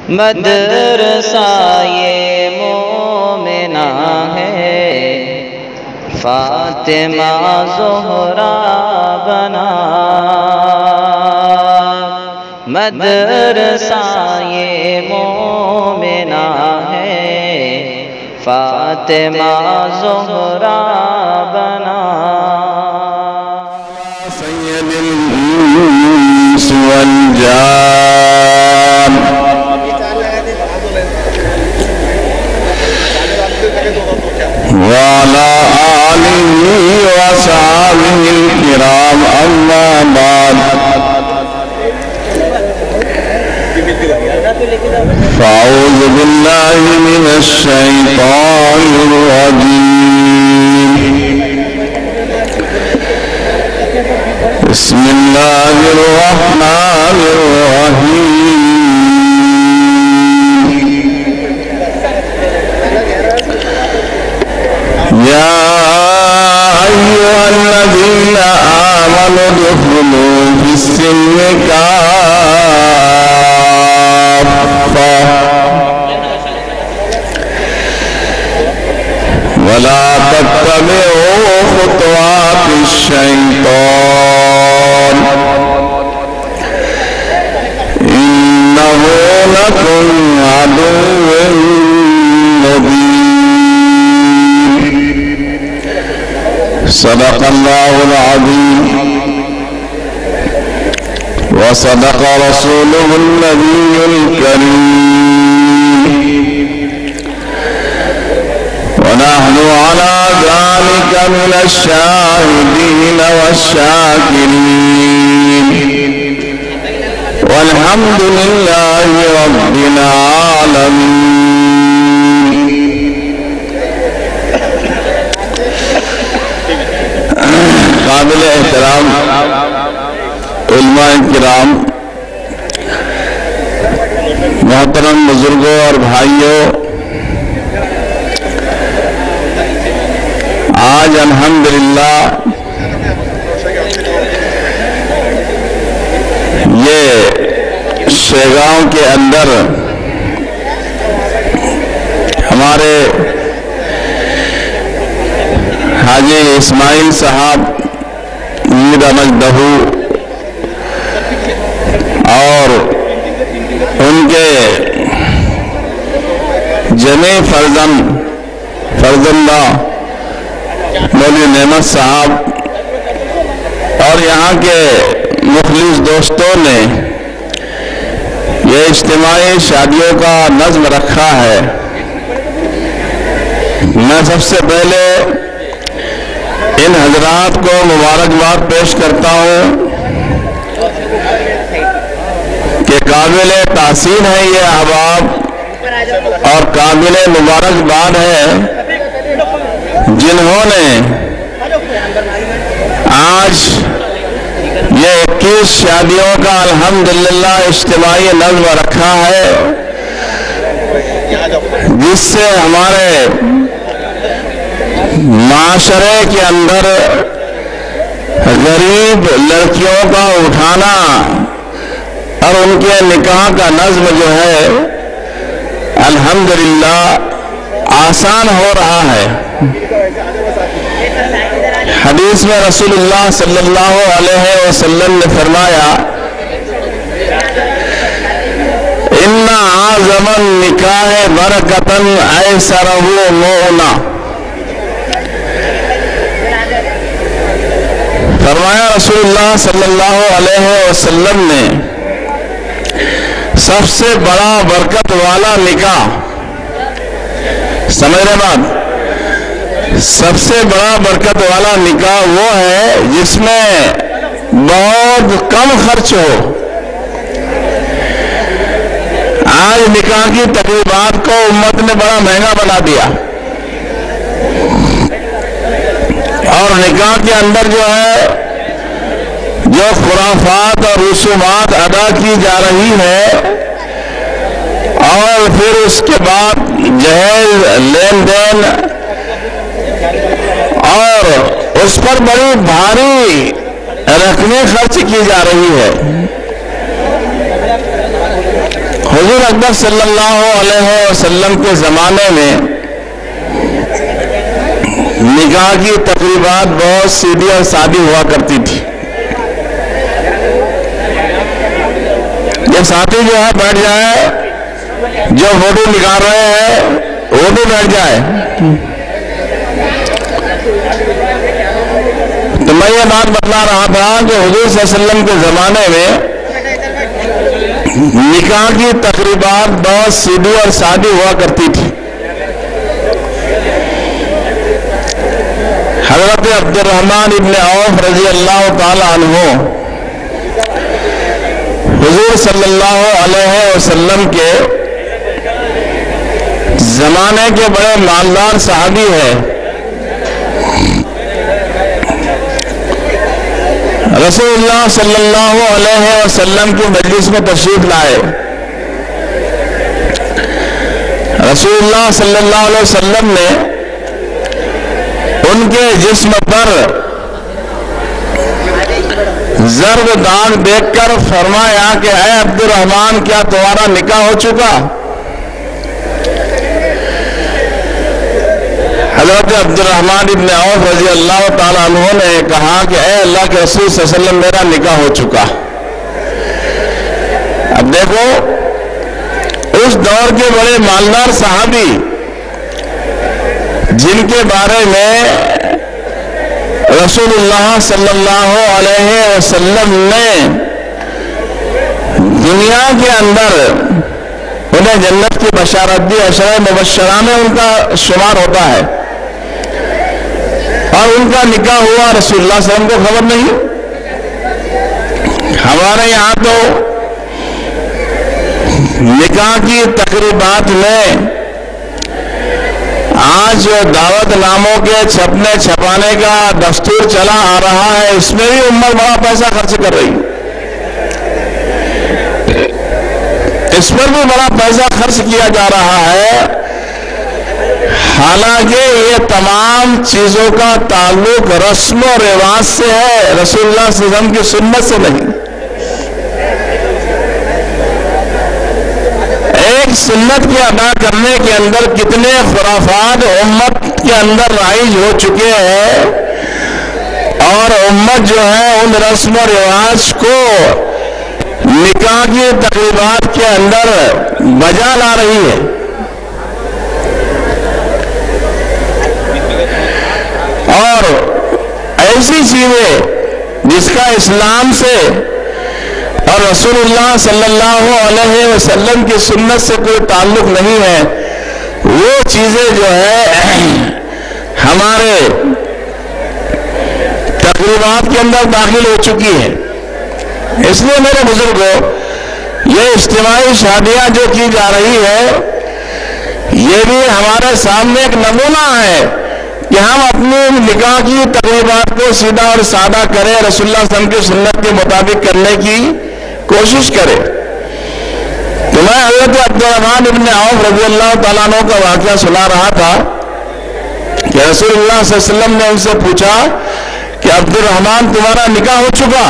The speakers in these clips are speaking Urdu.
مدرسہ یہ مومنہ ہے، فاطمہ زہرا بنا۔ مدرسہ یہ مومنہ ہے، فاطمہ زہرا بنا۔ سید الانس والجان وعلى آله وصحبه الكرام، أما بعد، فأعوذ بالله من الشيطان الرجيم، بسم الله الرحمن الرحيم، يا أيها الذين آمنوا ادخلوا في السلم كافة ولا تتبعوا خطوات الشيطان إنه لكم عدو مبين۔ صدق الله العظيم وصدق رسوله النبي الكريم، ونحن على ذلك من الشاهدين والشاكرين، والحمد لله رب العالمين۔ قابل احترام علماء کرام، محترم بزرگوں اور بھائیوں، آج الحمدللہ یہ شیگاؤں کے اندر ہمارے حاجی اسماعیل صاحب میر احمد دہو اور ان کے جمیع فرزندہ مولوی نعمت صاحب اور یہاں کے مخلص دوستوں نے یہ اجتماعی شادیوں کا نظم رکھا ہے۔ میں سب سے پہلے ان حضرات کو مبارکباد پیش کرتا ہوں کہ قابل تحسین ہے یہ احباب اور قابل مبارکباد ہے جنہوں نے آج یہ 21 شادیوں کا الحمدللہ اجتماعی نظم رکھا ہے، جس سے ہمارے معاشرے کے اندر غریب لڑکیوں کا اٹھانا اور ان کے نکاح کا نظم جو ہے الحمدللہ آسان ہو رہا ہے۔ حدیث میں رسول اللہ صلی اللہ علیہ وسلم نے فرمایا، اِنَّ أَعْظَمَ النِّكَاحِ بَرَكَةً أَيْسَرَهُ مُعْنًا۔ فرمایا رسول اللہ صلی اللہ علیہ وسلم نے، سب سے بڑا برکت والا نکاح، سمجھ رہے بات، سب سے بڑا برکت والا نکاح وہ ہے جس میں بہت کم خرچ ہو۔ آج نکاح کی تقریبات کو امت نے بڑا مہنگا بنا دیا، اور نکاح کے اندر جو ہے جو خرافات اور رسومات ادا کی جا رہی ہے، اور پھر اس کے بعد جہیز لین دین اور اس پر بڑی بھاری رقمیں خرچ کی جا رہی ہے۔ حضور اکبر صلی اللہ علیہ وسلم کے زمانے میں نکاح کی تقریبات بہت سیدھی اور سادی ہوا کرتی تھی. جب ساتھی جو ہے بیٹھ جائے, جو فوٹو نکال رہے ہیں وہ بھی بیٹھ جائے, تو میں یہ بات بتلا رہا تھا کہ حضور صلی اللہ علیہ وسلم کے زمانے میں نکاح کی تقریبات بہت سیدھی اور سادی ہوا کرتی تھی. حضرت عبد الرحمن ابن عوف رضی اللہ تعالی عنہ حضور صلی اللہ علیہ وسلم کے زمانے کے بڑے مالدار صحابی ہیں. رسول اللہ صلی اللہ علیہ وسلم کی مجلس میں تشریف لائے. رسول اللہ صلی اللہ علیہ وسلم نے ان کے جسم پر ضرب داغ دیکھ کر فرمایا کہ اے عبد الرحمن, کیا تمہارا نکاح ہو چکا؟ حضرت عبد الرحمن ابن عوف رضی اللہ تعالیٰ عنہ نے کہا کہ اے اللہ کے رسول صلی اللہ علیہ وسلم, میرا نکاح ہو چکا. اب دیکھو, اس دور کے بڑے مالدار صحابی جن کے بارے میں رسول اللہ صلی اللہ علیہ وسلم نے دنیا کے اندر انہیں جنت کی بشارت دی, عشرہ مبشرہ میں ان کا شمار ہوتا ہے, اور ان کا نکاح ہوا, رسول اللہ صلی اللہ علیہ وسلم کو خبر نہیں. ہمارے یہاں تو نکاح کی تقریبات میں آج جو دعوت ناموں کے چھپنے چھپانے کا دستور چلا آ رہا ہے, اس میں بھی امت بڑا پیسہ خرچ کر رہی, اس پر بھی بڑا پیسہ خرچ کیا جا رہا ہے. حالانکہ یہ تمام چیزوں کا تعلق رسم و رواج سے ہے, رسول اللہ صلی اللہ علیہ وسلم کی سنت سے نہیں. ایک سنت کے ادا کرنے کے اندر کتنے خرافات امت کے اندر رائج ہو چکے ہیں, اور امت جو ہے ان رسم و رواج کو نکاح کی تقریبات کے اندر بجا لا رہی ہے. اور ایسی چیزیں جس کا اسلام سے اور رسول اللہ صلی اللہ علیہ وسلم کی سنت سے کوئی تعلق نہیں ہے, وہ چیزیں جو ہے ہمارے تقریبات کے اندر داخل ہو چکی ہیں. اس لیے میرے بزرگوں, یہ اجتماعی شادیاں جو کی جا رہی ہے یہ بھی ہمارے سامنے ایک نمونہ ہے کہ ہم اپنی نکاح کی تقریبات کو سیدھا اور سادہ کریں, رسول اللہ صلی اللہ علیہ وسلم کی سنت کے مطابق کرنے کی کوشش کریں. تو میں حضرت عبد الرحمن ابن عوف رضی اللہ تعالیٰ عنہ کا واقعہ سنا رہا تھا کہ رسول اللہ صلی اللہ علیہ وسلم نے ان سے پوچھا کہ عبد الرحمن, تمہارا نکاح ہو چکا؟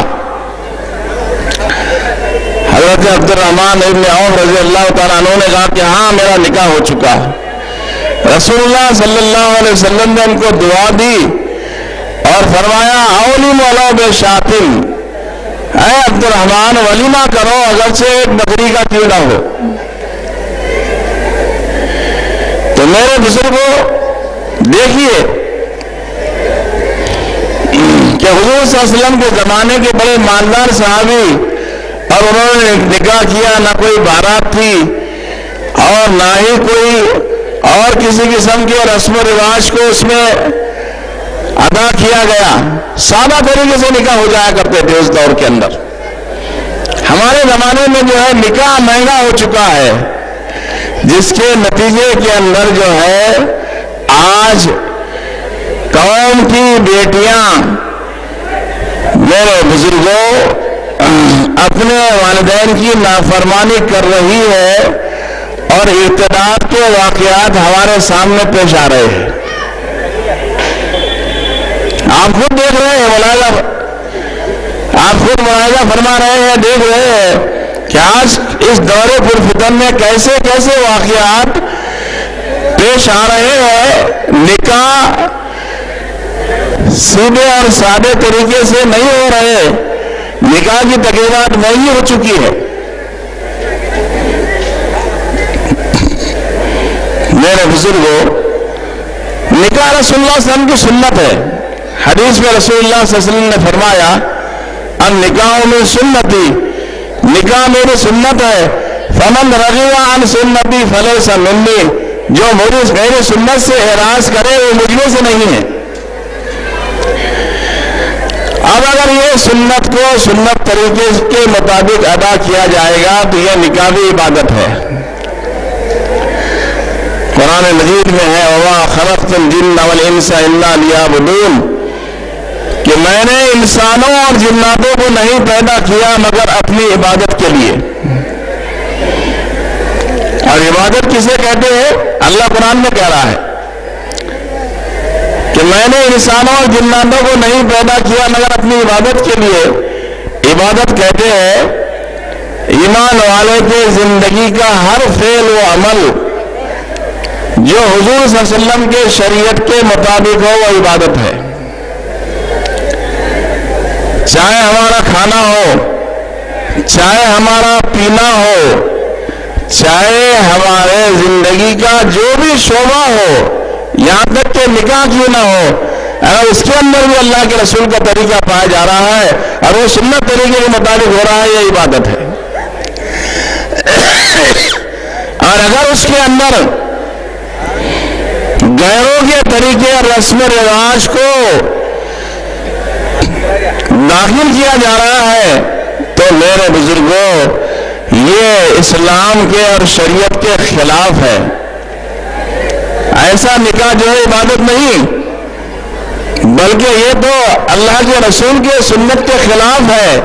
حضرت عبد الرحمن ابن عوف رضی اللہ تعالیٰ عنہ نے کہا کہ ہاں, میرا نکاح ہو چکا. رسول اللہ صلی اللہ علیہ وسلم نے ان کو دعا دی اور فرمایا اولی مولو بے شاطن, اے عبد الرحمن ولیمہ کرو اگرچہ ایک بکری کا کیوں نہ ہو. تو میرے بزرگوں دیکھیے کہ حضور صلی اللہ علیہ وسلم کے زمانے کے بڑے مالدار صحابی, اور انہوں نے نکاح کیا, نہ کوئی بارات تھی اور نہ ہی کوئی اور کسی قسم کے رسم و رواج کو اس میں ادا کیا گیا, سادہ طریقے سے نکاح ہو جایا کرتے تھے اس دور کے اندر. ہمارے زمانے میں جو ہے نکاح مہنگا ہو چکا ہے, جس کے نتیجے کے اندر جو ہے آج قوم کی بیٹیاں میرے بزرگوں اپنے والدین کی نافرمانی کر رہی ہے, اور ارتداد کے واقعات ہمارے سامنے پیش آ رہے ہیں. آپ خود دیکھ رہے ہیں, آپ خود ملاحظہ فرما رہے ہیں, دیکھ رہے ہیں کہ آج اس دور پرفتن میں کیسے کیسے واقعات پیش آ رہے ہیں. نکاح سیدھے اور سادے طریقے سے نہیں ہو رہے، نکاح کی تقریبات وہی ہو چکی ہے. میرے بزرگوں، نکاح رسول اللہ صلی اللہ علیہ وسلم کی سنت ہے. حدیث میں رسول اللہ صلی اللہ علیہ وسلم نے فرمایا النکاح من سنتی، نکاح میری سنت ہے. فمن رغب عن سنتی فلیس منی، جو میری سنت سے اعراض کرے وہ مجھ میں سے نہیں ہے. اب اگر یہ سنت کو سنت طریقے کے مطابق ادا کیا جائے گا تو یہ نکاح بھی عبادت ہے. قرآن مجید میں ہے وَمَا خَلَقْتُ الْجِنَّ وَالْإِنسَ إِلَّا لِيَعْبُدُونَ، کہ میں نے انسانوں اور جناتوں کو نہیں پیدا کیا مگر اپنی عبادت کے لیے. اور عبادت کسے کہتے ہیں؟ اللہ قرآن میں کہہ رہا ہے کہ میں نے انسانوں اور جناتوں کو نہیں پیدا کیا مگر اپنی عبادت کے لیے. عبادت کہتے ہیں ایمان والے کے زندگی کا ہر فعل و عمل جو حضور صلی اللہ علیہ وسلم کے شریعت کے مطابق ہو وہ عبادت ہے. چاہے ہمارا کھانا ہو، چاہے ہمارا پینا ہو، چاہے ہمارے زندگی کا جو بھی شعبہ ہو، یہاں تک کہ نکاح کیوں نہ ہو، اگر اس کے اندر بھی اللہ کے رسول کا طریقہ پایا جا رہا ہے اور وہ سنت طریقے کے مطابق ہو رہا ہے، یہ عبادت ہے. اور اگر اس کے اندر غیروں کے طریقے اور رسم و رواج کو داخل کیا جا رہا ہے تو میرے بزرگوں یہ اسلام کے اور شریعت کے خلاف ہے. ایسا نکاح جو ہے عبادت نہیں، بلکہ یہ تو اللہ کے رسول کے سنت کے خلاف ہے.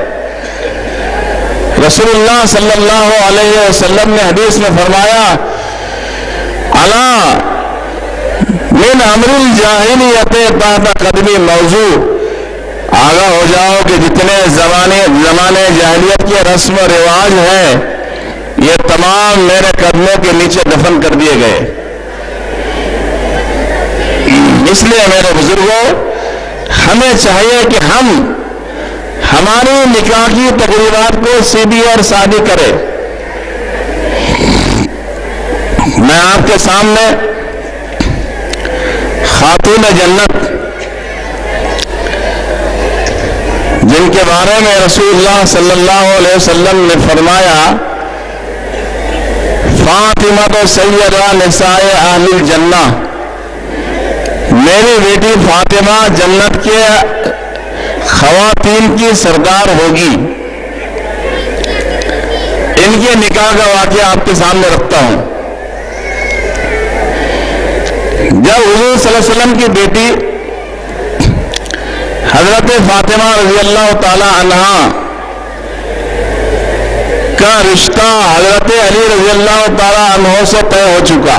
رسول اللہ صلی اللہ علیہ وسلم نے حدیث میں فرمایا الا من امر الجاہلیت تحت قدمی موضوع، آگاہ ہو جاؤ کہ جتنے زمانے جاہلیت کے رسم و رواج ہیں یہ تمام میرے قدموں کے نیچے دفن کر دیے گئے. اس لیے میرے بزرگوں ہمیں چاہیے کہ ہم ہماری نکاح کی تقریبات کو سیدھی اور سادی کریں. میں آپ کے سامنے خاتون جنت جن کے بارے میں رسول اللہ صلی اللہ علیہ وسلم نے فرمایا فاطمہ سیدہ نساء اہل الجنہ، میری بیٹی فاطمہ جنت کے خواتین کی سردار ہوگی. ان کے نکاح کا واقعہ آپ کے سامنے رکھتا ہوں. جب حضور صلی اللہ علیہ وسلم کی بیٹی حضرت فاطمہ رضی اللہ تعالی عنہا کا رشتہ حضرت علی رضی اللہ تعالی عنہ سے طے ہو چکا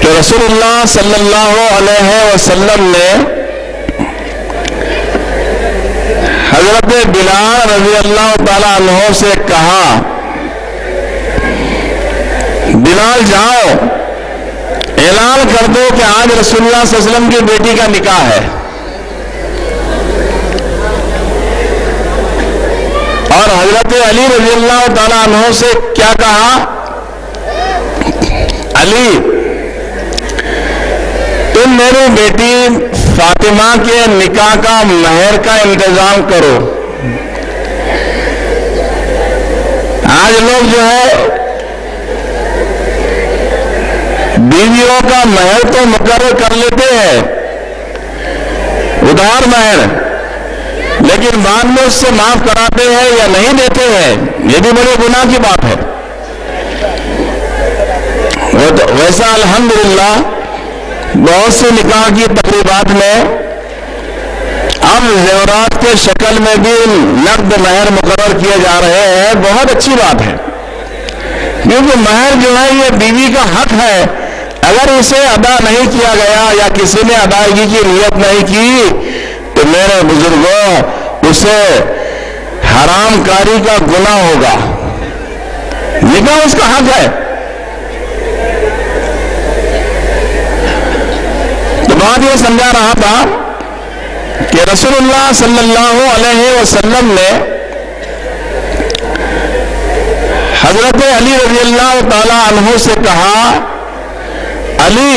تو رسول اللہ صلی اللہ علیہ وسلم نے حضرت بلال رضی اللہ تعالی عنہ سے کہا بلال جاؤ اعلان کر دو کہ آج رسول اللہ صلی اللہ علیہ وسلم کی بیٹی کا نکاح ہے. اور حضرت علی رضی اللہ تعالیٰ عنہ سے کیا کہا علی تم میری بیٹی فاطمہ کے نکاح کا مہر کا انتظام کرو. آج لوگ جو ہے بیویوں کا مہر تو مقرر کر لیتے ہیں ادھار مہر، لیکن بعد میں اس سے معاف کراتے ہیں یا نہیں دیتے ہیں. یہ بھی بڑے گناہ کی بات ہے. ویسا الحمدللہ بہت سی نکاح کی تقریبات میں اب زیورات کے شکل میں بھی نقد مہر مقرر کیے جا رہے ہیں. بہت اچھی بات ہے کیونکہ مہر جو ہے یہ بیوی کا حق ہے. اگر اسے ادا نہیں کیا گیا یا کسی نے ادائیگی کی نیت نہیں کی تو میرے بزرگوں اسے حرام کاری کا گناہ ہوگا، نکاح اس کا حق ہے۔ تو بات یہ سمجھا رہا تھا کہ رسول اللہ صلی اللہ علیہ وسلم نے حضرت علی رضی اللہ تعالی عنہ سے کہا، علی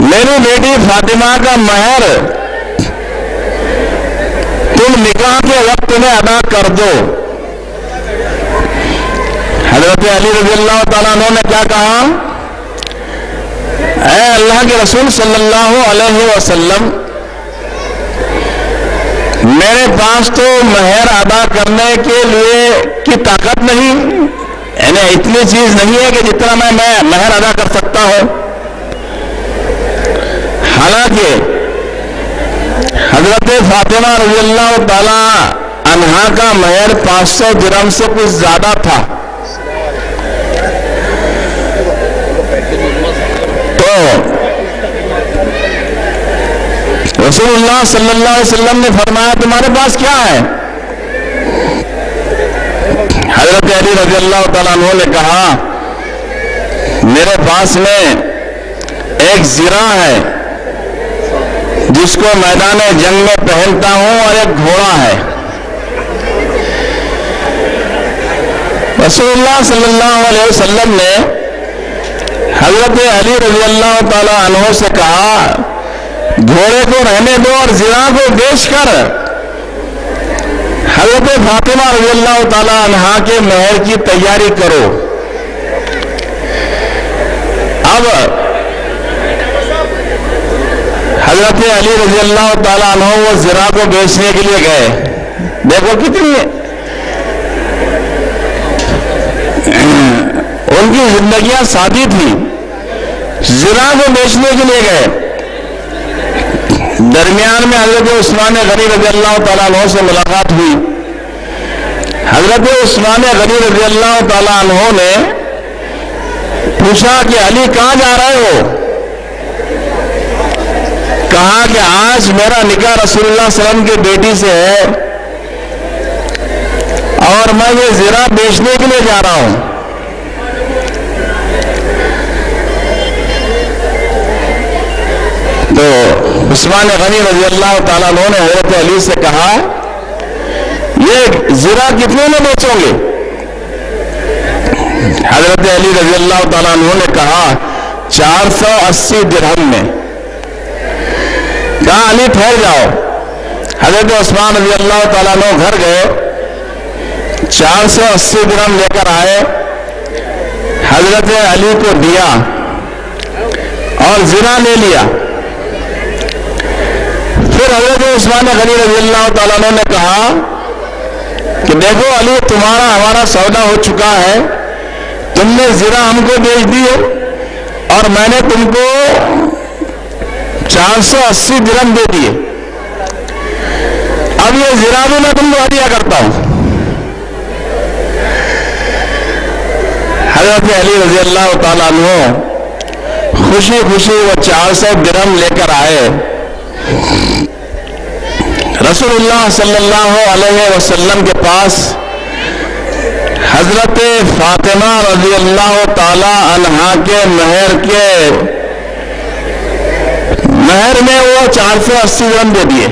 میری بیٹی فاطمہ کا مہر تم نکاح کے وقت میں ادا کر دو۔ حضرت علی رضی اللہ تعالیٰ عنہ نے کیا کہا، اے اللہ کے رسول صلی اللہ علیہ وسلم، میرے پاس تو مہر ادا کرنے کے لیے کی طاقت نہیں، یعنی اتنی چیز نہیں ہے کہ جتنا میں مہر ادا کر سکتا ہوں۔ حالانکہ حضرت فاطمہ رضی اللہ تعالی عنہا کا مہر 500 درہم سے کچھ زیادہ تھا۔ تو رسول اللہ صلی اللہ علیہ وسلم نے فرمایا تمہارے پاس کیا ہے؟ حضرت علی رضی اللہ تعالیٰ عنہ نے کہا میرے پاس میں ایک زرہ ہے جس کو میدان جنگ میں پہنتا ہوں، اور ایک گھوڑا ہے۔ رسول اللہ صلی اللہ علیہ وسلم نے حضرت علی رضی اللہ تعالی عنہ سے کہا گھوڑے کو رہنے دو اور زرہ کو بیچ کر حضرت فاطمہ رضی اللہ تعالی عنہا کے مہر کی تیاری کرو۔ اب حضرت علی رضی اللہ تعالیٰ عنہ وہ زرہ کو بیچنے کے لیے گئے۔ دیکھو کتنی ان کی زندگیاں سادی تھی، زرہ کو بیچنے کے لیے گئے۔ درمیان میں حضرت عثمان غنی رضی اللہ تعالیٰ عنہ سے ملاقات ہوئی۔ حضرت عثمان غنی رضی اللہ تعالیٰ عنہ نے پوچھا کہ علی کہاں جا رہے ہو؟ کہا کہ آج میرا نکاح رسول اللہ صلی اللہ علیہ وسلم کی بیٹی سے ہے اور میں یہ زرہ بیچنے کے لیے جا رہا ہوں۔ تو عثمان غنی رضی اللہ تعالیٰ عنہ نے حضرت علی سے کہا یہ زرہ کتنے میں بیچو گے؟ حضرت علی رضی اللہ تعالیٰ عنہ نے کہا 480 درہم میں۔ کہا علی ٹھہر جاؤ۔ حضرت عثمان رضی اللہ تعالیٰ عنہ گھر گئے، 480 درہم لے کر آئے، حضرت علی کو دیا اور زرہ لے لیا۔ پھر حضرت عثمان غنی رضی اللہ تعالیٰ عنہ نے کہا کہ دیکھو علی تمہارا ہمارا سودا ہو چکا ہے، تم نے زرہ ہم کو بیچ دی اور میں نے تم کو 480 درہم دے دیے، اب یہ زرہ بھی میں تم کو ہدیہ کرتا ہوں۔ حضرت علی رضی اللہ تعالیٰ عنہ خوشی خوشی وہ 400 درہم لے کر آئے، رسول اللہ صلی اللہ علیہ وسلم کے پاس حضرت فاطمہ رضی اللہ تعالی عنہا کے مہر میں وہ 480 درہم دے دیے۔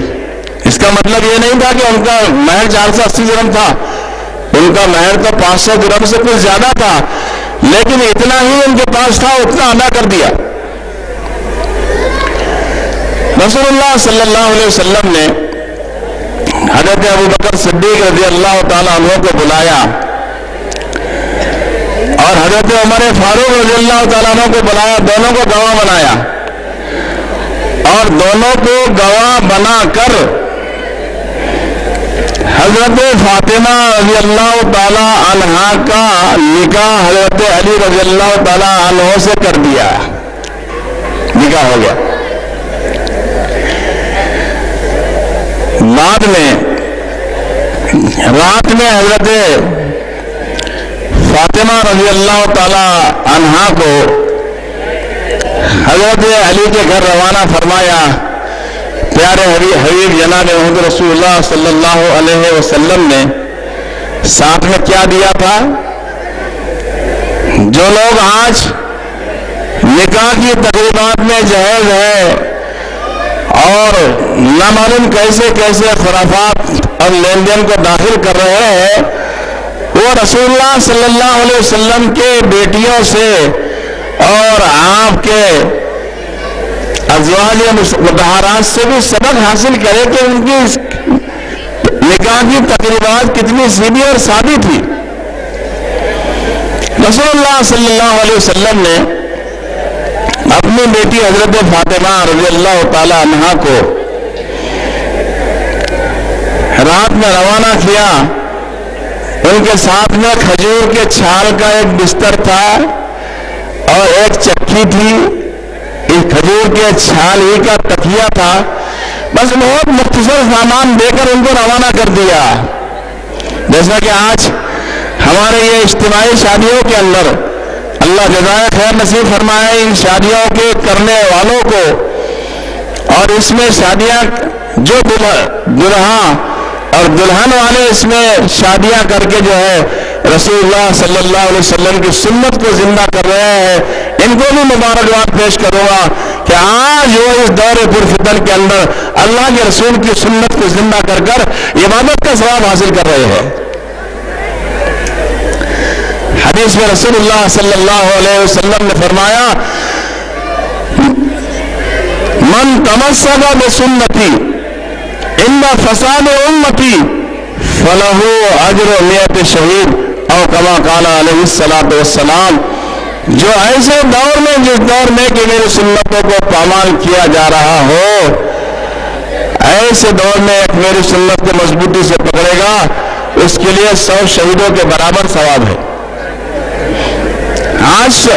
اس کا مطلب یہ نہیں تھا کہ ان کا مہر 480 درہم تھا، ان کا مہر تو 500 درہم سے کچھ زیادہ تھا، لیکن اتنا ہی ان کے پاس تھا اتنا ادا کر دیا۔ رسول اللہ صلی اللہ علیہ وسلم نے حضرت ابو بکر صدیق رضی اللہ تعالیٰ عنہ کو بلایا اور حضرت عمر فاروق رضی اللہ تعالیٰ عنہ کو بلایا، دونوں کو گواہ بنایا اور دونوں کو گواہ بنا کر حضرت فاطمہ رضی اللہ تعالیٰ عنہا کا نکاح حضرت علی رضی اللہ تعالیٰ عنہ سے کر دیا، نکاح ہو گیا۔ بعد میں رات میں حضرت فاطمہ رضی اللہ تعالی عنہا کو حضرت علی کے گھر روانہ فرمایا، پیارے حبیب جناب محمد رسول اللہ صلی اللہ علیہ وسلم نے ساتھ میں کیا دیا تھا؟ جو لوگ آج نکاح کی تقریبات میں جہیز ہے اور نہ معلوم کیسے کیسے خرافات اور لین دین کو داخل کر رہے ہیں، وہ رسول اللہ صلی اللہ علیہ وسلم کے بیٹیوں سے اور آپ کے ازواج مطہرات سے بھی سبق حاصل کرے کہ ان کی نکاح کی تقریبات کتنی سیدھی اور سادی تھی۔ رسول اللہ صلی اللہ علیہ وسلم نے اپنی بیٹی حضرت فاطمہ رضی اللہ تعالی عنہا کو رات میں روانہ کیا۔ ان کے ساتھ میں کھجور کے چھال کا ایک بستر تھا اور ایک چکی تھی، اس کھجور کے چھال ہی کا تکیہ تھا، بس بہت مختصر سامان دے کر ان کو روانہ کر دیا۔ جیسا کہ آج ہمارے یہ اجتماعی شادیوں کے اندر اللہ جزائے خیر نصیب فرمائے ان شادیوں کے کرنے والوں کو، اور اس میں شادیاں جو دلہا اور دلہن والے اس میں شادیاں کر کے جو ہے رسول اللہ صلی اللہ علیہ وسلم کی سنت کو زندہ کر رہے ہیں، ان کو بھی مبارکباد پیش کروں گا کہ آج وہ اس دور پرفتن کے اندر اللہ کے رسول کی سنت کو زندہ کر کر عبادت کا ثواب حاصل کر رہے ہیں۔ حدیث میں رسول اللہ صلی اللہ علیہ وسلم نے فرمایا، من تمسک بسنتی ان فساد امتی فلہ اجر 100 شہید او کما قال علیہ الصلوۃ والسلام۔ جو ایسے دور میں، جس دور میں کہ میری سنتوں کو پامال کیا جا رہا ہو، ایسے دور میں ایک میری سنت کو مضبوطی سے پکڑے گا، اس کے لیے 100 شہیدوں کے برابر ثواب ہے۔ آج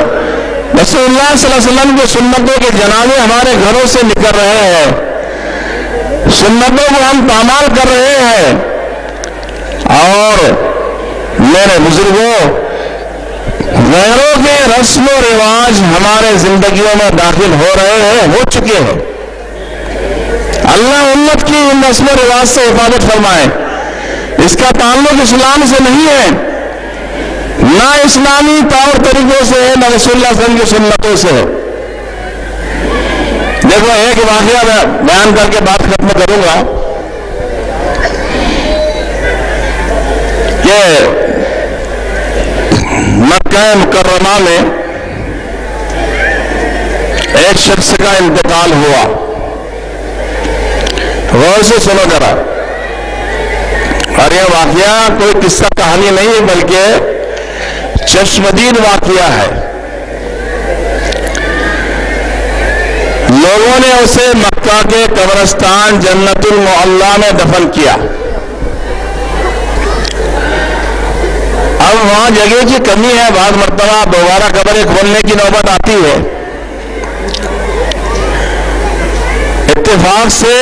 رسول اللہ صلی اللہ علیہ وسلم کی سنتوں کے جنازے ہمارے گھروں سے نکل رہے ہیں، سنتوں کو ہم پامال کر رہے ہیں، اور میرے بزرگوں، غیروں کے رسم و رواج ہمارے زندگیوں میں داخل ہو رہے ہیں، ہو چکے ہیں۔ اللہ امت کی ان رسم و رواج سے حفاظت فرمائے۔ اس کا تعلق اسلام سے نہیں ہے، نہ اسلامی طور طریقوں سے ہے، نہ رسول اللہ صلی اللہ علیہ وسلم کی سنتوں سے ہے۔ دیکھو، ایک واقعہ بیان کر کے بات ختم کروں گا کہ مکہ مکرمہ میں ایک شخص کا انتقال ہوا۔ غور سے سنو ذرا، اور یہ واقعہ کوئی قصہ کہانی نہیں ہے بلکہ چشمدید واقعہ ہے۔ لوگوں نے اسے مکہ کے قبرستان جنت المعلا میں دفن کیا۔ اب وہاں جگہ کی کمی ہے، بعض مرتبہ دوبارہ قبریں کھولنے کی نوبت آتی ہے۔ اتفاق سے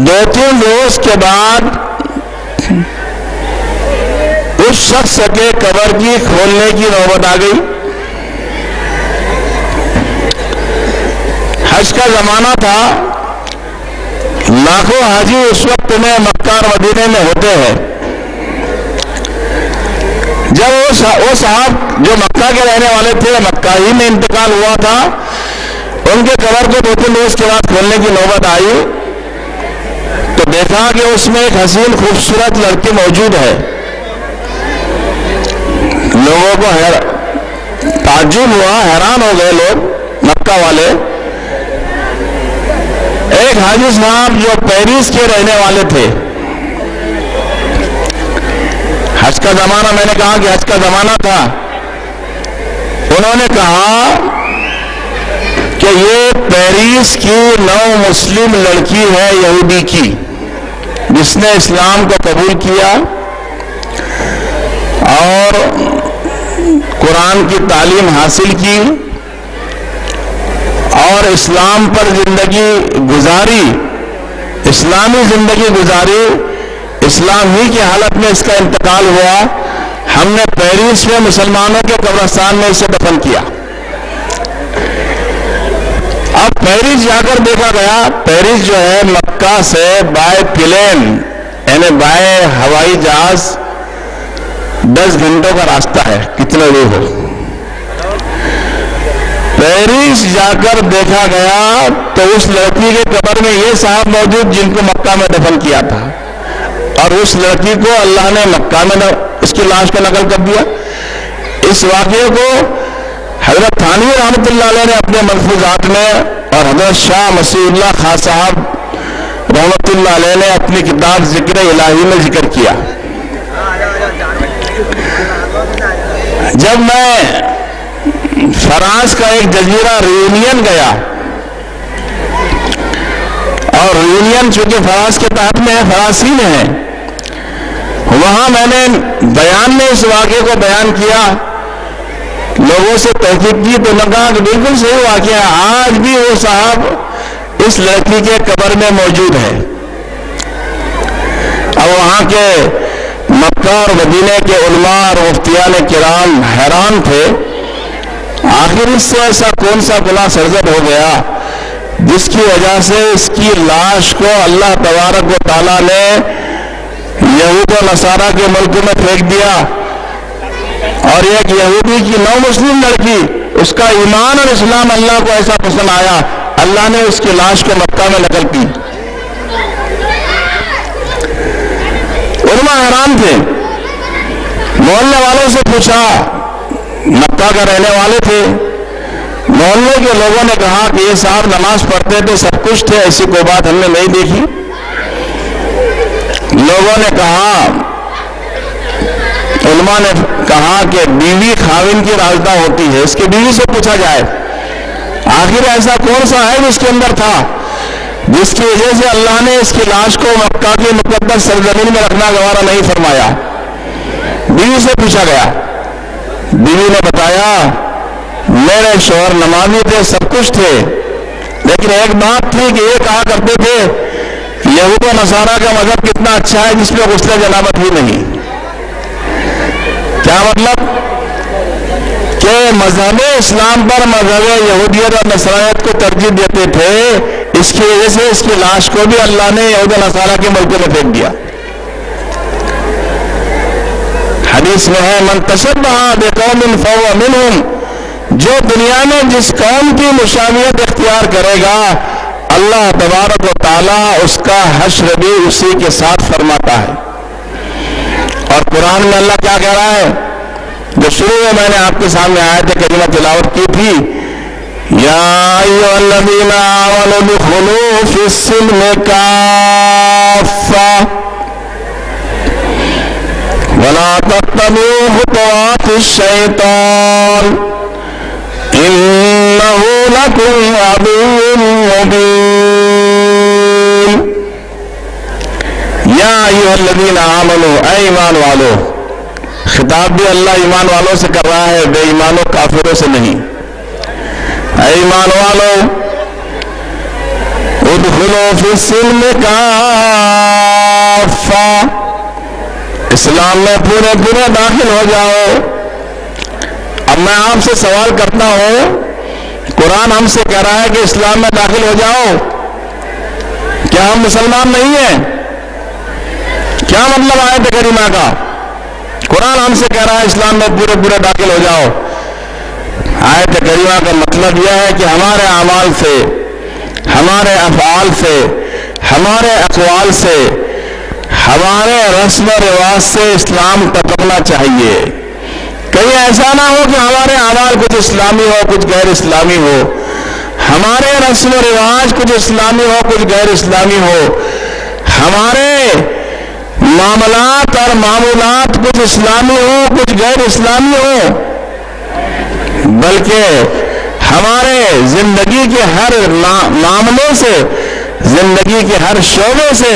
2-3 روز کے بعد اس شخص کے قبر کی کھولنے کی نوبت آ گئی۔ حج کا زمانہ تھا، لاکھوں حاجی اس وقت میں مکہ اور مدینے میں ہوتے ہیں۔ جب وہ صاحب جو مکہ کے رہنے والے تھے، مکہ ہی میں انتقال ہوا تھا، ان کے قبر کو 2-3 روز کے بعد کھولنے کی نوبت آئی تو دیکھا کہ اس میں ایک حسین خوبصورت لڑکی موجود ہے۔ لوگوں کو تعجب ہوا، حیران ہو گئے لوگ مکہ والے۔ ایک حاجی صاحب جو پیرس کے رہنے والے تھے، حج کا زمانہ، میں نے کہا کہ حج کا زمانہ تھا، انہوں نے کہا کہ یہ پیرس کی نو مسلم لڑکی ہے، یہودی کی، جس نے اسلام کو قبول کیا اور قرآن کی تعلیم حاصل کی اور اسلام پر زندگی گزاری، اسلامی زندگی گزاری، اسلام ہی کی حالت میں اس کا انتقال ہوا۔ ہم نے پیرس میں مسلمانوں کے قبرستان میں اسے دفن کیا۔ اب پیرس جا کر دیکھا گیا، پیرس جو ہے مکہ سے بائی پلین یعنی بائی ہوائی جہاز 10 گھنٹوں کا راستہ ہے، کتنا دور ہو۔ پیرس جا کر دیکھا گیا تو اس لڑکی کے قبر میں یہ صاحب موجود جن کو مکہ میں دفن کیا تھا، اور اس لڑکی کو اللہ نے مکہ میں اس کی لاش کو نقل کر دیا۔ اس واقعے کو حضرت تھانوی رحمۃ اللہ علیہ نے اپنے ملفوظات میں اور حضرت شاہ مسیح اللہ خان صاحب رحمۃ اللہ علیہ نے اپنی کتاب ذکر الہی میں ذکر کیا۔ جب میں فرانس کا ایک جزیرہ ریونین گیا، اور ریونین چونکہ فرانس کے تحت میں ہے، فرانسی میں ہے، وہاں میں نے بیان میں اس واقعے کو بیان کیا، لوگوں سے تحقیق کی تو میں کہا کہ بالکل صحیح واقعہ ہے، آج بھی وہ صاحب اس لڑکی کے قبر میں موجود ہے۔ اب وہاں کے مکہ اور مدینے کے علماء اور مفتیان کرام حیران تھے، آخر اس سے ایسا کون سا گناہ سرزد ہو گیا جس کی وجہ سے اس کی لاش کو اللہ تبارک و تعالیٰ نے یہود و نصارہ کے ملک میں پھینک دیا، اور ایک یہودی کی نو مسلم لڑکی، اس کا ایمان اور اسلام اللہ کو ایسا پسند آیا، اللہ نے اس کی لاش کو مکہ میں نقل کی۔ علماء حیران تھے، محلے والوں سے پوچھا، مکہ کا رہنے والے تھے، محلے کے لوگوں نے کہا کہ یہ صاحب نماز پڑھتے تھے، سب کچھ تھے، ایسی کوئی بات ہم نے نہیں دیکھی۔ لوگوں نے کہا، علماء نے کہا کہ بیوی خاوند کی رازدہ ہوتی ہے، اس کی بیوی سے پوچھا جائے آخر ایسا کون سا ہے جس کے اندر تھا جس کی وجہ سے اللہ نے اس کی لاش کو مکہ کی مقدس سرزمین میں رکھنا گوارا نہیں فرمایا۔ بیوی سے پوچھا گیا، بیوی نے بتایا میرے شوہر نمازی تھے، سب کچھ تھے، لیکن ایک بات تھی کہ یہ کہا کرتے تھے یہود و نصارہ کا مذہب کتنا اچھا ہے جس میں غسل جنابت بھی نہیں۔ کیا مطلب کہ مذہب اسلام پر مذہب یہودیت اور نصرانیت کو ترجیح دیتے تھے، اس کی وجہ سے اس کی لاش کو بھی اللہ نے یہود و نصارہ کے ملکوں میں پھینک دیا۔ حدیث میں ہے من تشبہ بقوم فہو منہم، جو دنیا میں جس قوم کی مشابہت اختیار کرے گا اللہ تبارک و تعالیٰ اس کا حشر بھی اسی کے ساتھ فرماتا ہے۔ اور قرآن میں اللہ کیا کہہ رہا ہے، جو شروع میں میں نے آپ کے سامنے آیت کریمہ تلاوت کی تھی، یا ایھا الذین آمنوا ادخلوا فی السلم کافہ ولا تتبعوا خطوات الشیطان انہ لکم عدو مبین۔ یا ایھا الذین آمنوا، اے ایمان والو، خطاب بھی اللہ ایمان والوں سے کر رہا ہے، بے ایمانوں کافروں سے نہیں۔ اے ایمان والو ادخلوا فی السلم کافہ، اسلام میں پورے داخل ہو جاؤ۔ اب میں آپ سے سوال کرتا ہوں، قرآن ہم سے کہہ رہا ہے کہ اسلام میں داخل ہو جاؤ، کیا ہم مسلمان نہیں ہیں؟ کیا مطلب آیت کریمہ کا؟ قرآن ہم سے کہہ رہا ہے اسلام میں پورے داخل ہو جاؤ۔ آیت کریمہ کا مطلب یہ ہے کہ ہمارے اعمال سے، ہمارے افعال سے، ہمارے اقوال سے، ہمارے رسم و رواج سے اسلام ٹپکنا چاہیے۔ کہیں ایسا نہ ہو کہ ہمارے اعمال کچھ اسلامی ہو کچھ غیر اسلامی ہو، ہمارے رسم و رواج کچھ اسلامی ہو کچھ غیر اسلامی ہو، ہمارے معاملات اور معمولات کچھ اسلامی ہو کچھ غیر اسلامی ہو، بلکہ ہمارے زندگی کے ہر معاملے سے، زندگی کے ہر شعبے سے،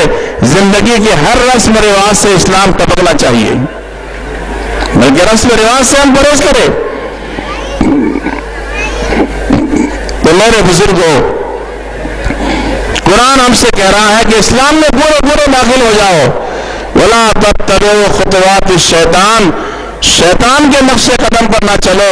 زندگی کے ہر رسم و رواج سے اسلام ٹپکنا چاہیے، بلکہ رسم و رواج سے ہم پرہیز کریں۔ تو میرے بزرگوں، قرآن ہم سے کہہ رہا ہے کہ اسلام میں پورے داخل ہو جاؤ۔ وَلَا تَتَّبِعُوا خُطُوَاتِ الشَّيْطَانِ، شیطان کے نقش قدم پر نہ چلو،